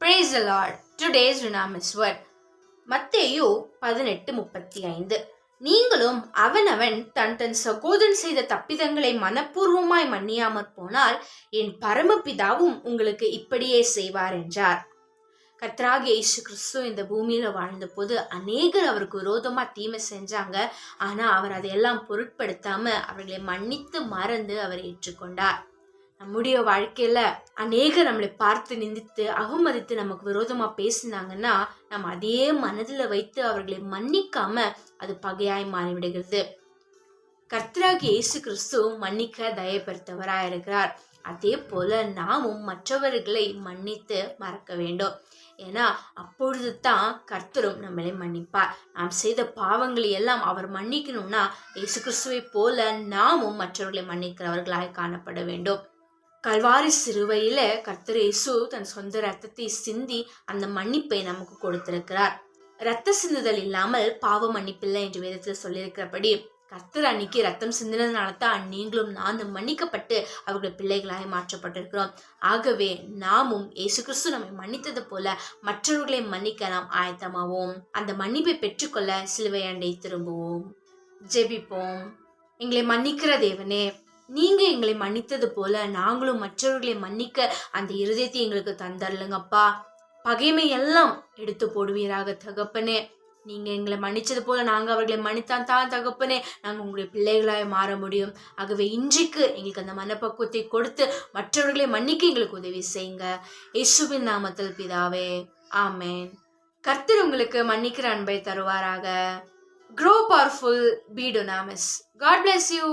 Praise the Lord. Today's Dunamis word. மத்தேயு 18:35. நீங்களும் அவனவன் தன் சகோதரன் செய்த தப்பிதங்களை மனப்பூர்வமாய் மன்னியாமற் போனால் என் பரமபிதாவும் உங்களுக்கு இப்படியே செய்வார் என்றார். கர்த்தராகிய இயேசு கிறிஸ்து இந்த பூமியில வாழ்ந்த போது அநேகர் அவருக்கு விரோதமா தீமை செஞ்சாங்க. ஆனா அவர் அதையெல்லாம் பொருட்படுத்தாம அவர்களை மன்னித்து மறந்து அவர் ஏற்றுக்கொண்டார். நம்முடைய வாழ்க்கையில அநேகர் நம்மளை பார்த்து நிந்தித்து அவமதித்து நமக்கு விரோதமா பேசினாங்கன்னா நம்ம அதே மனதில் வைத்து அவர்களை மன்னிக்காம அது பகையாய் மாறிவிடுகிறது. கர்த்தராகிய இயேசு கிறிஸ்து மன்னிக்க தயப்படுத்தவராய் இருக்கிறார். அதே போல நாமும் மற்றவர்களை மன்னித்து மறக்க வேண்டும். ஏன்னா அப்பொழுது தான் கர்த்தரும் நம்மளை மன்னிப்பார். நாம் செய்த பாவங்களை எல்லாம் அவர் மன்னிக்கணும்னா இயேசு கிறிஸ்துவை போல நாமும் மற்றவர்களை மன்னிக்கிறவர்களாய் காணப்பட வேண்டும். கல்வாரி சிலுவையில கர்த்தர் இயேசு தன் சொந்த ரத்தத்தை சிந்தி அந்த மன்னிப்பை நமக்கு கொடுத்திருக்கிறார். ரத்த சிந்துதல் இல்லாமல் பாவ மன்னிப்பில்லை என்று வேதத்துல சொல்லியிருக்கிறபடி கர்த்தர் அன்னைக்கு ரத்தம் சிந்தினதுனால தான் நீங்களும் நானும் மன்னிக்கப்பட்டு அவர்கள் பிள்ளைகளாய் மாற்றப்பட்டிருக்கிறோம். ஆகவே நாமும் இயேசு கிறிஸ்து நம்மை மன்னித்தது போல மற்றவர்களை மன்னிக்க நாம் ஆயத்தமாவோம். அந்த மன்னிப்பை பெற்றுக்கொள்ள சிலுவை அண்டை திரும்புவோம். ஜெபிப்போம். எங்களை மன்னிக்கிற தேவனே, நீங்க எங்களை மன்னித்தது போல நாங்களும் மற்றவர்களை மன்னிக்க அந்த இருதயத்தை எங்களுக்கு தந்தரலுங்கப்பா. பகைமை எல்லாம் எடுத்து போடுவீராக தகப்பனே. நீங்க எங்களை மன்னிச்சது போல நாங்க அவர்களை மன்னித்தான் தான் தகப்பனே நாங்க உங்களுடைய பிள்ளைகளாய் மாற முடியும். ஆகவே இன்றைக்கு எங்களுக்கு அந்த மனப்பக்குவத்தை கொடுத்து மற்றவர்களை மன்னிக்க எங்களுக்கு உதவி செய்யுங்க. இயேசுவின் நாமத்தில் பிதாவே, ஆமேன். கர்த்தர் உங்களுக்கு மன்னிக்கிற அன்பை தருவாராக. Grow powerful, be dunamis. God bless you.